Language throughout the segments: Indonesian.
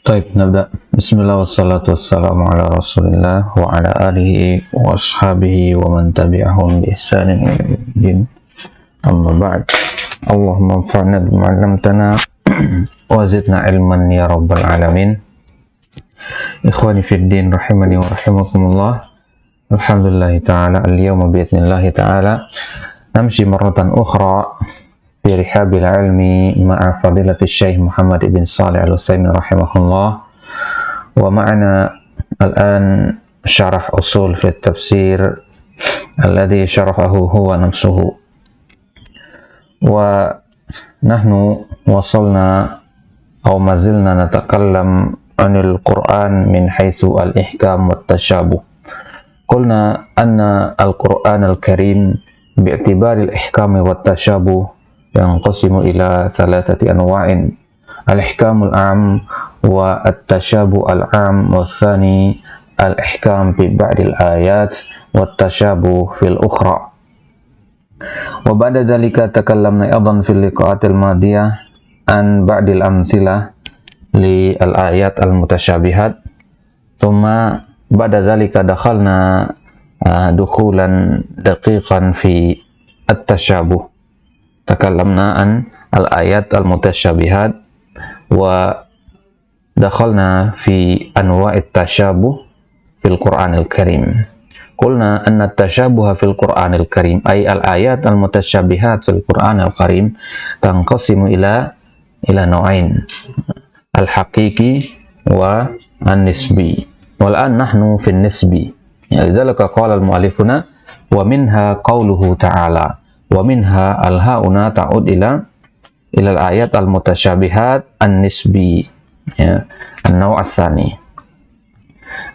Baik, nabda. Bismillah wassalatu wassalamu ala rasulillah wa ala alihi wa ashabihi wa man tabi'ahum bi ihsanin ila yaumiddin. Amma ba'd. Allahumma anfa'na bima 'allamtana wa zidna ilman ya rabbal alamin. Ikhwani fid din rahimani wa rahimakumullah. Alhamdulillah ta'ala al-yawma bi'idznillah ta'ala namshi marratan ukhra في رحاب العلم مع فضيلة الشيخ محمد بن صالح العثيمين رحمه الله. ومعنا الآن شرح أصول في التفسير الذي شرحه هو نفسه. ونحن وصلنا أو ما زلنا نتكلم عن القرآن من حيث الإحكام والتشابه. قلنا أن القرآن الكريم باعتبار الإحكام والتشابه ينقسم إلى ثلاثة أنواع: الإحكام العام والتشابه العام، والثاني الإحكام ببعض الآيات والتشابه في الأخرى. وبعد ذلك تكلمنا أيضا في اللقاءات الماضية عن بعض الأمثلة للآيات المتشابهات، ثم بعد ذلك دخلنا دخولا دقيقا في التشابه. تكلمنا عن الآيات المتشابهات ودخلنا في أنواع التشابه في القرآن الكريم. قلنا أن التشابه في القرآن الكريم أي الآيات المتشابهات في القرآن الكريم تنقسم إلى نوعين: الحقيقي والنسبي. والآن نحن في النسبي، لذلك قال المؤلفون ومنها قوله تعالى ومنها الهاء تعود إلى الآيات المتشابهات النسبي, ya, an-naw' ats-tsani.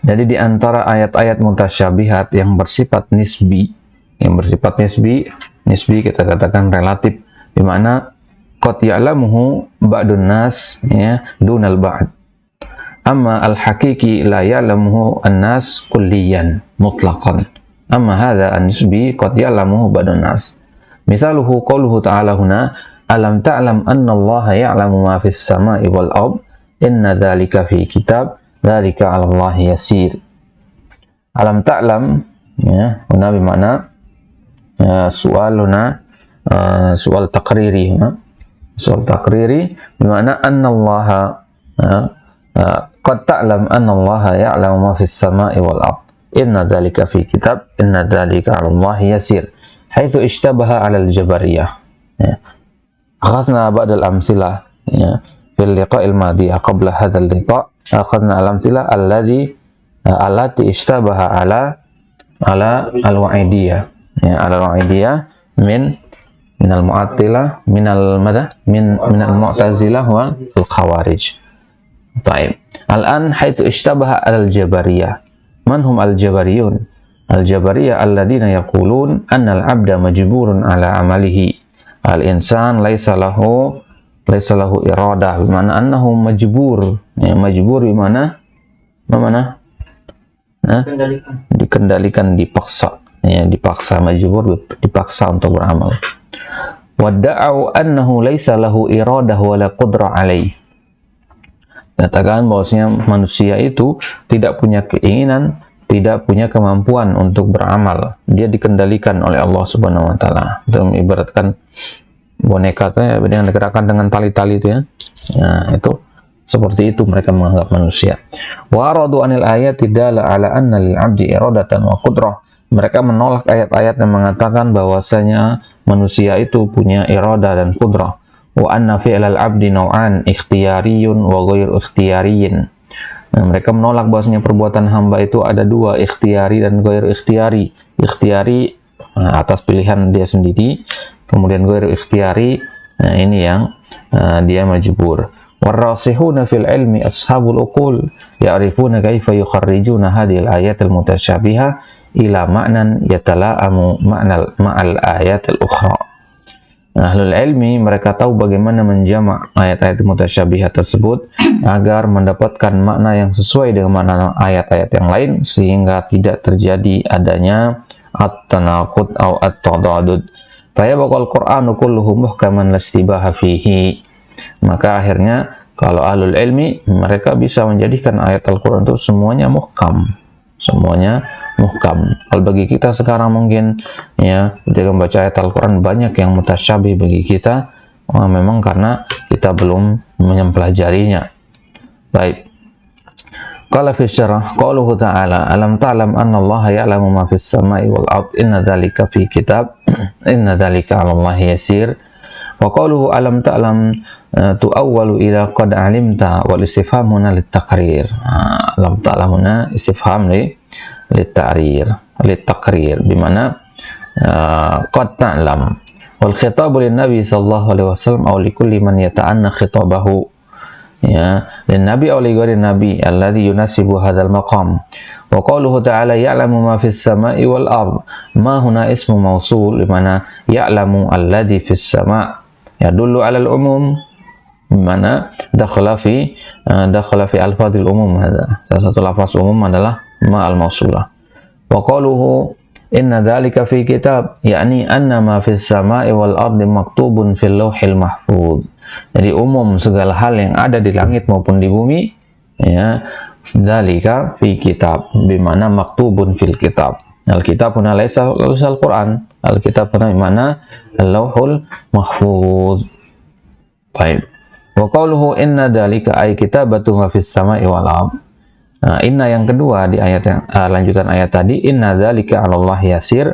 Jadi di antara ayat-ayat mutasyabihat yang bersifat nisbi, nisbi kita katakan relatif, di mana qad ya'lamuhu ba'dun nas, ya, dunal ba'd. Amma al-haqiqi la ya'lamuhu an-nas kulliyan mutlaqan. Amma hadza an-nisbi qad ya'lamuhu ba'dun nas. Misaluhu qauluhu ta'ala huna alam ta'lam anna Allah ya'lamu ma fis sama'i wal ard inna dzalika fi kitab dzalika 'ala Allah yasir. Alam ta'lam, ya, huna bermakna soal huna soal takriri, soal takriri bermakna anna Allah qad ta'lam anna Allah ya'lamu ma fis sama'i wal ard inna dzalika fi kitab inna dzalika 'ala Allah yasir. حيث اشتبه على الجبرية. أخذنا بعض الأمثلة في اللقاء الماضي. قبل هذا اللقاء أخذنا الأمثلة التي اشتبه على الوعيدية، على الوعيدية من المعطلة من المعتزلة والخوارج. طيب الآن حيث اشتبه على الجبرية. من هم الجبريون؟ Al-Jabariyah alladzina yaqulun annal 'abda majburun 'ala 'amalihi. Al-insan laisa lahu iradah, bermakna annahu majbur. Ya, majbur bermakna dikendalikan, dipaksa. Ya, dipaksa, majbur dipaksa untuk beramal. Wadda'u annahu laisa lahu iradah wala qudrah 'alaihi. Katakan bahwasanya manusia itu tidak punya keinginan, tidak punya kemampuan untuk beramal. Dia dikendalikan oleh Allah Subhanahu wa taala. Itu ibaratkan boneka itu, ya, dengan digerakkan dengan tali-tali itu, ya. Nah, itu seperti itu mereka menganggap manusia. Wa aradu anil ayat tidala ala anna lil 'abdi iradatan wa qudrah. Mereka menolak ayat-ayat yang mengatakan bahwasanya manusia itu punya iradah dan qudrah. Wa anna fi'lal 'abdi naw'an ikhtiyariyun wa ghairu ikhtiyariyin. Nah, mereka menolak bahwasanya perbuatan hamba itu ada dua, ikhtiyari dan ghairu ikhtiyari. Ikhtiyari atas pilihan dia sendiri, kemudian ghairu ikhtiyari, nah, ini yang dia majbur. Warasihuna fil ilmi ashabul uqul ya'rifuna kaifa yukharrijuna hadhil ayatil mutasyabiha ila ma'nan yatala'amu ma'al ayatil ukhra. Ahlul ilmi mereka tahu bagaimana menjamak ayat-ayat mutasyabihat tersebut agar mendapatkan makna yang sesuai dengan makna ayat-ayat yang lain, sehingga tidak terjadi adanya at-tanaqud atau at-tadadud. Fa yabqa al-Qur'anu kulluhu muhkaman lastibaha fihi. Maka akhirnya Kalau ahlul ilmi, mereka bisa menjadikan ayat Al-Quran itu semuanya muhkam. Semuanya muhkam. Kalau bagi kita sekarang mungkin, ya, ketika membaca ayat Al-Quran banyak yang mutasyabih bagi kita, memang karena kita belum mempelajarinya. Baik. Qala fi syarah, qauluhu ta'ala, alam ta'lam anna Allah ya'lamu ma fis sama'i wal ard, inna dhalika fi kitab, inna dhalika 'ala Allah yasir. Wa qauluhu alam ta'lam tu'awwalu ila qad 'alimta, wal istifham huna lit-taqrir. Alam ta'lam huna istifham lit-taqrir, bimana qad ta'lam. Wal khitabu lin nabi sallallahu alaihi wasallam aw likulli man yata'anna khitabahu, ya, dan nabi oleh ghairi nabi alladhi yunasibu hadzal maqam. Wa qauluhu ta'ala ya'lamu ma fis sama'i wal ard, ma huna ismu mausul, di mana ya'lamu alladhi fis sama' yadullu 'ala al-umum, di mana dakhala fi alfadhil umum. Salah satu lafaz umum adalah ma al-mausulah. Wa qauluhu inna dzalika fi kitab, yakni anna ma fis sama'i wal ardi maktubun fil lauhil mahfuz. Jadi umum segala hal yang ada di langit maupun di bumi, ya, dzalika fi kitab, bimana maktubun fil kitab. Al-kitab huna laisa al-Quran, al-kitab huna bimana al-lauhul mahfuz. Baik. Wa qauluhu inna dzalika ay kitabatu ma fis sama'i wal ard. Nah, inna yang kedua di ayat yang lanjutan ayat tadi, inna dzalika 'ala Allah yasir.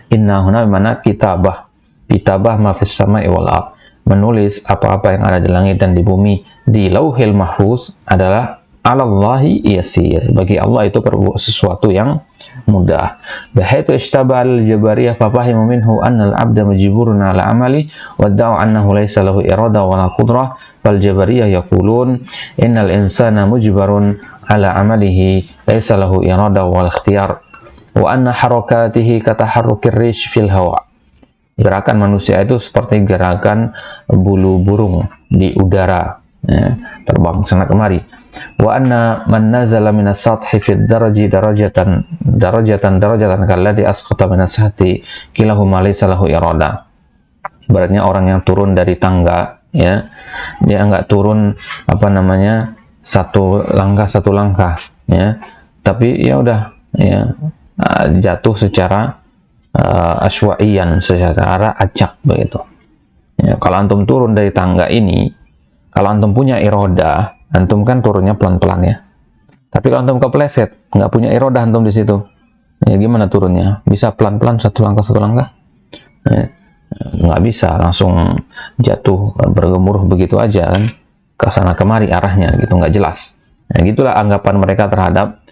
Inna huna bimana kitabah ma fis sama'i wal ard. Menulis apa-apa yang ada di langit dan di bumi di lauhil mahfuz adalah 'alallahi yasir. Bagi Allah itu sesuatu yang mudah. Bahaitsu ishtaba al-jabariyah fafahimu minhu anna al-'abda majburun 'ala 'amali wa da'u annahu laysa lahu irada wa la qudrah, fal jabariyah yaqulun innal insana mujbarun 'ala 'amalihi laysa lahu irada wal ikhtiyar wa anna harakatihi kataharrukir rish fil hawa. Gerakan manusia itu seperti gerakan bulu burung di udara, ya, terbang sana kemari. Wa anna man nazala minas sathi fid daraji darajatan kalladhi asqata minas sahti kilahuma laysa lahu irada. Ibaratnya orang yang turun dari tangga, ya, dia enggak turun satu langkah, ya, tapi ya udah, ya, jatuh secara aswa'iyan, secara acak begitu. Ya, kalau antum turun dari tangga ini, kalau antum punya iroda, antum kan turunnya pelan-pelan, ya. Tapi kalau antum kepleset, nggak punya iroda antum di situ, ya gimana turunnya? Bisa pelan-pelan satu langkah? Ya, nggak bisa langsung jatuh bergemuruh begitu aja kan, ke sana kemari arahnya gitu, nggak jelas. Nah, gitulah anggapan mereka terhadap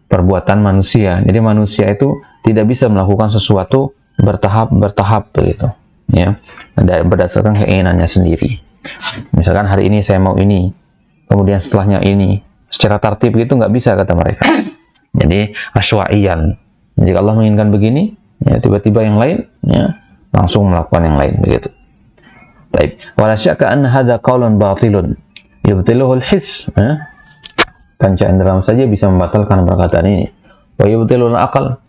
perbuatan manusia. Jadi manusia itu tidak bisa melakukan sesuatu bertahap begitu, ya, berdasarkan keinginannya sendiri. Misalkan hari ini saya mau ini, kemudian setelahnya ini, secara tertib gitu nggak bisa kata mereka. Jadi asywa'iyan. Jadi Allah menginginkan begini, ya, tiba-tiba yang lain, ya, langsung melakukan yang lain begitu. Baik. Wala syakka anna hadza qaulun batilun yubtiluhu al-hiss, ya. Panca indera saja bisa membatalkan perkataan ini. Wa yubtilul aqal,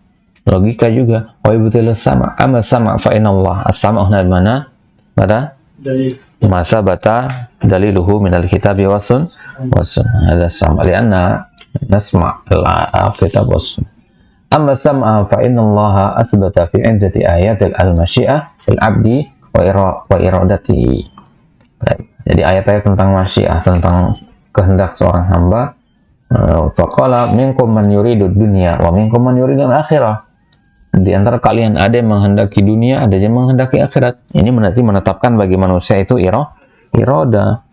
logika juga. Wa yubtilul sama', amma sama' fa inna Allah as-sama' huna mana? Mata? Dalil. Masa bata daliluhu minal kitabi wasun. Hadza sama' lianna nasma' al-kitab wasun. Amma sam'a fa inna Allah athbata fi iddati ayatil al-masyi'ah fil 'abdi wa iradatihi. Jadi ayat-ayat tentang masyiah, tentang kehendak seorang hamba. Faqala minkum man yuridu dunya wa minkum man yuridu akhirah. Di antara kalian ada yang menghendaki dunia, ada yang menghendaki akhirat. Ini berarti menetapkan bagi manusia itu irada.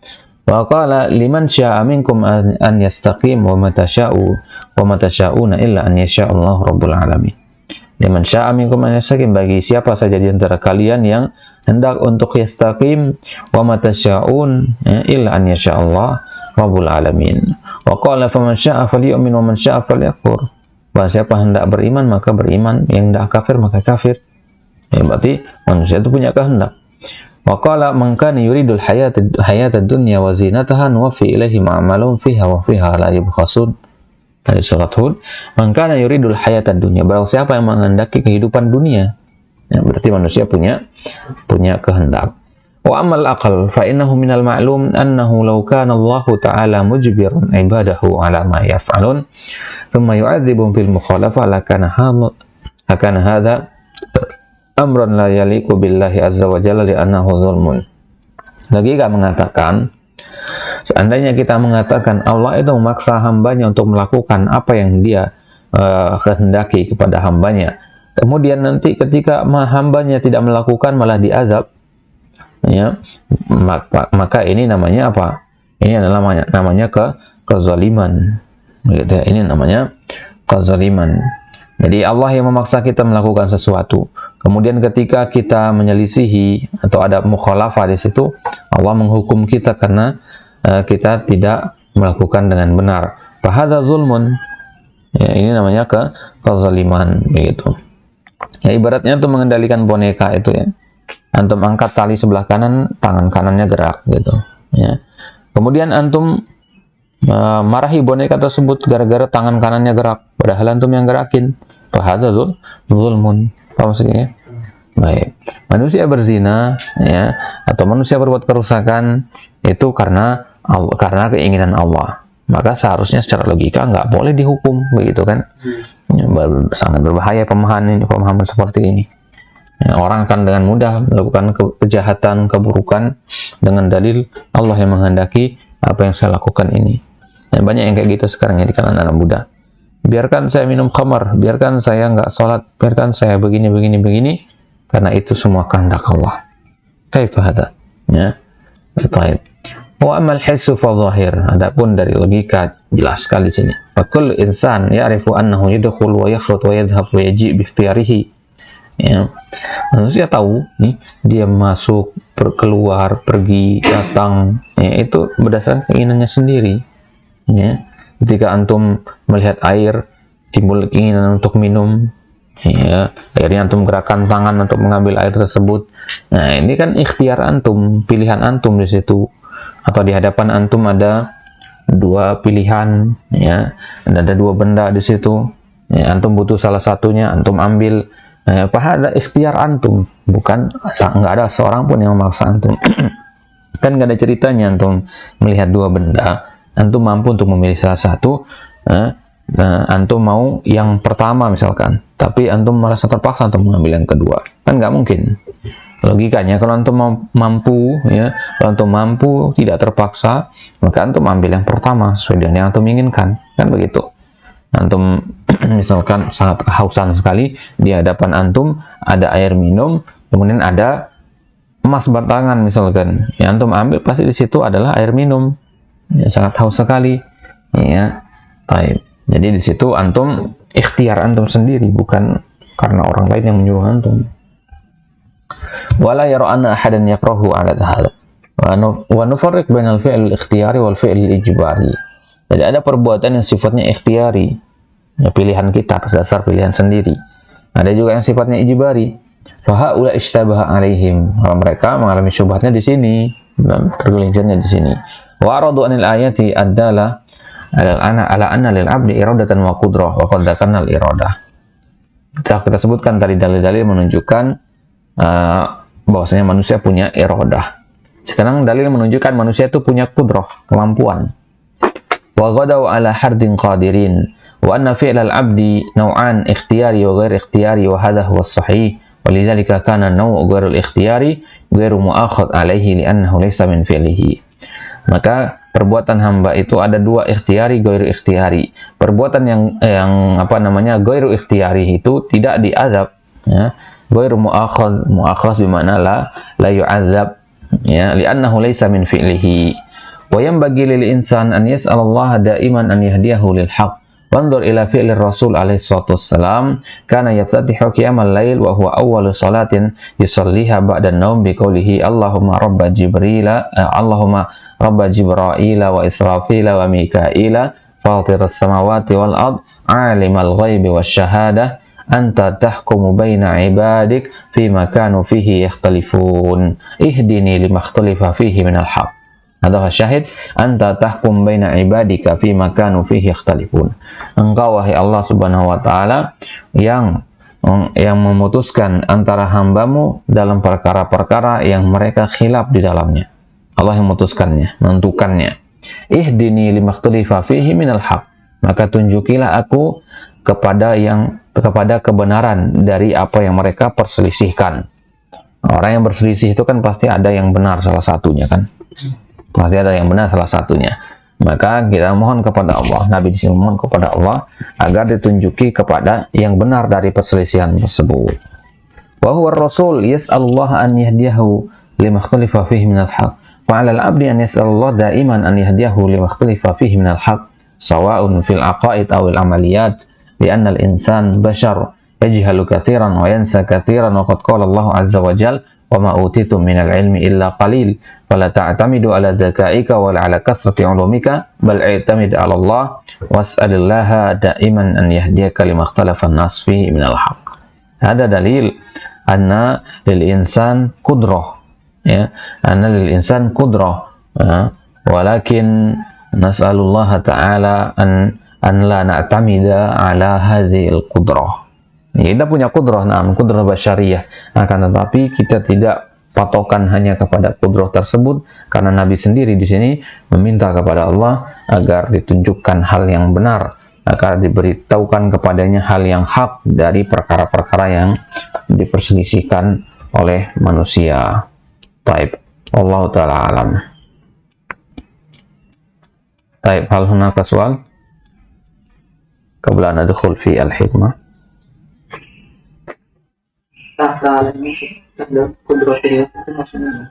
Wa qala liman syaa'a minkum an yastaqim wa ma tasha'una illa an yasha' Allah rabbul alamin. Liman syaa'a minkum an yastaqim, bagi siapa saja di antara kalian yang hendak untuk yastaqim, wa ma tasha'un illa an yasha' Allah rabbul alamin. Wa qala faman syaa'a falyu'min wa man syaa'a falyakfur. Bahwa siapa hendak beriman maka beriman, yang hendak kafir maka kafir. Ya, berarti manusia itu punya kehendak. Wa qala man kana yuridul hayatad dunya wa zinataha nuwaffi ilaihim a'malahum fiha wa fiha la yubkhasun. Dari surat Hud, man kana yuridul hayatad dunya, barang siapa yang menghendaki kehidupan dunia, ya, berarti manusia punya kehendak. Wa amal aqal fa innahu minal ma'lum annahu law kana Allah ta'ala mujbiran ibadahu ala ma yaf'alun thumma yu'adzibuhum fil mukhalafah lakana hadha amran la yaliqu billahi azza wa jalla li'annahu zulmun. Logika mengatakan, seandainya kita mengatakan Allah itu memaksa hambanya untuk melakukan apa yang dia kehendaki kepada hambanya, kemudian nanti ketika hambanya tidak melakukan malah diazab, ya, maka ini namanya apa? Ini adalah namanya kezaliman. Gitu, ini namanya kezaliman. Jadi Allah yang memaksa kita melakukan sesuatu. Kemudian ketika kita menyelisihi atau ada mukhalafah di situ, Allah menghukum kita karena kita tidak melakukan dengan benar. Fahadza zulmun. Ya, ini namanya kezaliman begitu. Ya, ibaratnya itu mengendalikan boneka itu ya. Antum angkat tali sebelah kanan, tangan kanannya gerak gitu ya. Kemudian antum marahi boneka tersebut gara-gara tangan kanannya gerak, padahal antum yang gerakin. Fahadza zulmun. Apa maksudnya? Baik. Manusia berzina ya, atau manusia berbuat kerusakan itu karena keinginan Allah. Maka seharusnya secara logika nggak boleh dihukum begitu kan? Ya, sangat berbahaya pemahaman seperti ini. Ya, orang akan dengan mudah melakukan kejahatan, keburukan dengan dalil Allah yang menghendaki apa yang saya lakukan ini. Dan banyak yang kayak gitu sekarang ya di kalangan anak muda. Biarkan saya minum khamar, biarkan saya nggak sholat, biarkan saya begini, karena itu semua kehendak Allah. Kaifa hadza? Ya. Baik. Wa amal hissu fa zahir. Adapun dari logika jelas sekali sini. Wa kullu insan ya'rifu annahu yadkhul wa yakhrut wa yadhhab wa yaji' bi ikhtiyarihi. Ya. Manusia tahu nih dia masuk, keluar, pergi, datang, ya, itu berdasarkan keinginannya sendiri. Ya. Ketika antum melihat air, timbul keinginan untuk minum, ya, akhirnya antum gerakan tangan untuk mengambil air tersebut. Nah, ini kan ikhtiar antum, pilihan antum di situ. Atau di hadapan antum ada dua pilihan, ya, dan ada dua benda di situ. Ya, antum butuh salah satunya, antum ambil. Ada ikhtiar antum, bukan nggak ada seorang pun yang memaksa antum. Kan nggak ada ceritanya antum melihat dua benda, antum mampu untuk memilih salah satu. Antum mau yang pertama misalkan, tapi antum merasa terpaksa untuk mengambil yang kedua, kan nggak mungkin. Logikanya kalau antum mampu, ya, kalau antum mampu tidak terpaksa, maka antum ambil yang pertama sesuai dengan yang antum inginkan, kan begitu. Antum misalkan sangat kehausan sekali, di hadapan antum ada air minum, kemudian ada emas batangan misalkan, yang antum ambil pasti di situ adalah air minum, ya, sangat haus sekali, ya. Baik. Jadi di situ antum ikhtiar antum sendiri, bukan karena orang lain yang menyuruh antum. Wala yara anna ahadan yakrahu ala hadha wa nufarriq bainal fi'l al-ikhtiyari wal fi'l al-ijbari. Jadi ada perbuatan yang sifatnya ikhtiyari, ya, pilihan kita atas dasar pilihan sendiri. Ada juga yang sifatnya ijbari. Fa haula ishtabaha alaihim. Kalau mereka mengalami syubhatnya di sini, tergelincirnya di sini. Wa aradu anil ayati ad-dala ala anna lil abdi iradatan wa qudrah wa qad dzakarna al iradah. Kita sebutkan tadi dalil-dalil menunjukkan bahwasanya manusia punya iradah. Sekarang dalil menunjukkan manusia itu punya qudrah, kemampuan. Wa ghadaw ala hardin qadirin wa anna fi'lal abdi naw'an ikhtiyari wa ghair ikhtiyari wa hadha huwa as-sahih wa lidzalika kana naw' ghairul ikhtiyari ghairu mu'akhad alaihi li'annahu laysa min fi'lihi. Maka perbuatan hamba itu ada dua, ikhtiyari, ghairu ikhtiyari. Perbuatan yang ghairu ikhtiyari itu tidak diazab, ya. Ghairu mu'akhaz bimana la yu'azab, ya, li'annahu laysa min fi'lihi. Wa yanbaghi lil insan an yas'al Allah da'iman an yahdiyahu lil haqq. Wanzur ila fi'li Rasul alaihi salatu wassalam, kana yaftatihu qiyamal lail wa huwa awwalu salatin yusalliha ba'da an-naum bi qawlihi Allahumma rabba Jibra'ila wa Israfila wa Mika'ila fatiras samawati wal ard alimal ghaibi wasyahadah anta tahkumu baina ibadik fima kanu fihi yakhtalifun ihdini lima ikhtalafa fihi minal haqq. Hadha syahid, anta tahkum baina ibadika fima kanu fihi yakhtalifun. Engkau wahai Allah Subhanahu wa taala yang yang memutuskan antara hambamu dalam perkara-perkara yang mereka khilaf di dalamnya. Allah yang memutuskannya, menentukannya. Ihdini limakhtalifa fihi minal haq. Maka tunjukilah aku kepada kebenaran dari apa yang mereka perselisihkan. Orang yang berselisih itu kan pasti ada yang benar salah satunya kan. Pasti ada yang benar salah satunya. Maka kita mohon kepada Allah, Nabi di sini mohon kepada Allah agar ditunjuki kepada yang benar dari perselisihan tersebut. Wa huwa ar-rasul yas'alullah an yahdiyahu lima ikhtalafa fihi minal haq. Wa 'ala al-'abdi an yas'alullah da'iman an yahdiyahu lima ikhtalafa fihi minal haq, sawa'un fil aqaid aw al-amaliyat, li'anna al-insan bashar yajhalu katsiran wa yansa katsiran, wa qad qala Allah 'azza wa jalla wa ma utitum minal ilmi illa qalil fala ta'tamidu ala dzakaika wala ala kasrati ulumika bal i'tamid ala Allah was'alillaha da'iman an yahdiyaka lima ikhtalafa an-nas fihi minal haqq. Ada dalil anna lil insan qudrah, ya, anna lil insan qudrah, walakin nas'alullaha ta'ala an la na'tamida ala hadhihi al-qudrah. Kita punya kudrah, kudrah basyariyah, akan tetapi kita tidak patokan hanya kepada kudrah tersebut, karena Nabi sendiri di sini meminta kepada Allah agar ditunjukkan hal yang benar, agar diberitahukan kepadanya hal yang hak dari perkara-perkara yang diperselisihkan oleh manusia. Baik, wallahu ta'ala alam. Baik, hal hunaka soal? Qabla an nadkhul fi al-hikmah. Tahta alamnya ada kudrat itu maksudnya.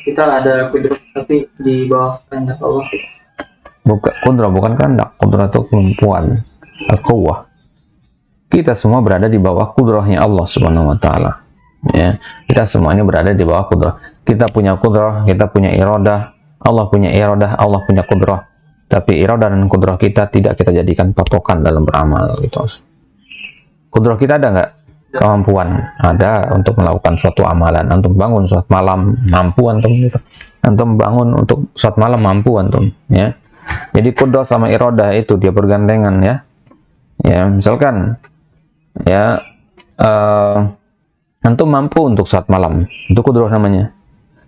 Kita ada kudrat tapi di bawah kehendak Allah. Bukan kudrat, bukan kehendak. Kudrat itu kemampuan, al-quwwah. Kita semua berada di bawah kudrahnya Allah Subhanahu wa taala. Ya, kita semuanya berada di bawah kudrah. Kita punya kudrah, kita punya iradah, Allah punya iradah, Allah punya kudrah. Tapi iradah dan kudrah kita tidak kita jadikan patokan dalam beramal gitu. Kudrah kita ada nggak? Kemampuan ada untuk melakukan suatu amalan. Antum bangun suatu malam mampu antum gitu. Antum bangun untuk suatu malam mampu antum, ya. Jadi kudrah sama iradah itu dia bergandengan, ya. Ya, misalkan ya antum mampu untuk suatu malam, itu kudrah namanya.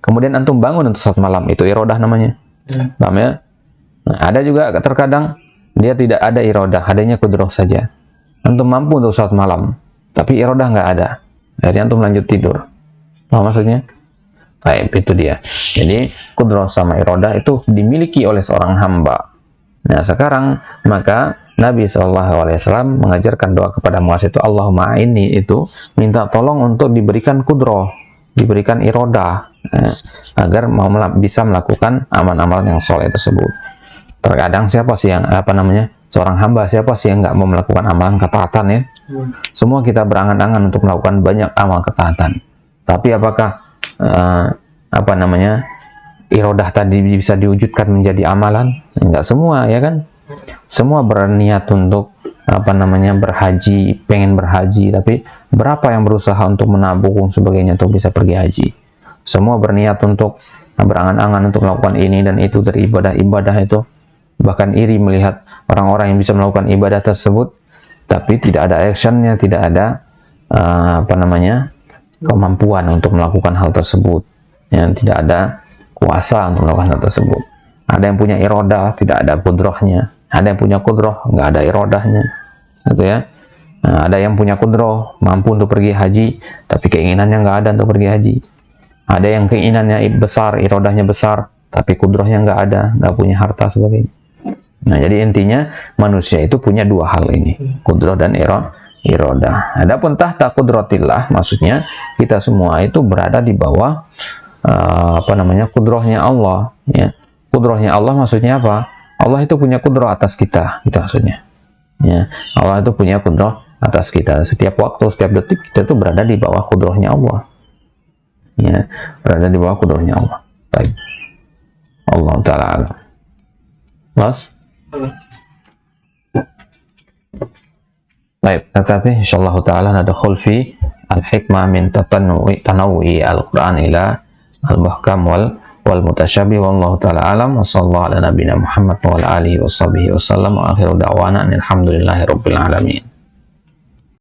Kemudian antum bangun untuk suatu malam, itu iradah namanya. Paham ya? Nah, ada juga terkadang dia tidak ada iradah, adanya kudrah saja. Antum mampu untuk saat malam, tapi iradah nggak ada. Jadi antum lanjut tidur. Apa maksudnya? Baik, itu dia. Jadi kudrah sama iradah itu dimiliki oleh seorang hamba. Nah, sekarang maka Nabi SAW mengajarkan doa kepada Muaz itu, Allahumma inni, itu minta tolong untuk diberikan kudrah, diberikan iradah, agar bisa melakukan amalan-amalan yang soleh tersebut. Terkadang siapa sih yang seorang hamba, siapa sih yang nggak mau melakukan amalan ketaatan, ya? Semua kita berangan-angan untuk melakukan banyak amal ketaatan. Tapi apakah iradah tadi bisa diwujudkan menjadi amalan? Enggak semua, ya kan? Semua berniat untuk berhaji, pengen berhaji, tapi berapa yang berusaha untuk menabung sebagainya untuk bisa pergi haji? Semua berniat untuk berangan-angan untuk melakukan ini dan itu dari ibadah-ibadah itu. Bahkan iri melihat orang-orang yang bisa melakukan ibadah tersebut, tapi tidak ada actionnya, tidak ada kemampuan untuk melakukan hal tersebut, yang tidak ada kuasa untuk melakukan hal tersebut. Ada yang punya iradah, tidak ada kudrahnya. Ada yang punya kudrah, nggak ada iradahnya, gitu ya. Nah, ada yang punya kudrah, mampu untuk pergi haji, tapi keinginannya nggak ada untuk pergi haji. Ada yang keinginannya besar, iradahnya besar, tapi kudrahnya nggak ada, nggak punya harta sebagainya. Nah, jadi intinya manusia itu punya dua hal ini, kudrah dan iradah. Adapun tahta kudratillah, maksudnya kita semua itu berada di bawah kudrahnya Allah, ya. Kudrahnya Allah maksudnya apa? Allah itu punya kudrah atas kita, itu maksudnya. Ya, Allah itu punya kudrah atas kita. Setiap waktu, setiap detik kita itu berada di bawah kudrahnya Allah. Ya, berada di bawah kudrahnya Allah. Baik. Allah Ta'ala alam. Mas? Baik, tapi insyaallah taala nadkhul fi al-hikmah min tanawwi al-Qur'an ila al-muhkam wal mutasyabih, wallahu taala alam, wa sallallahu ala nabiyina Muhammad wa ala alihi wa sahbihi wasallam, wa akhiru da'wana alhamdulillahi rabbil alamin.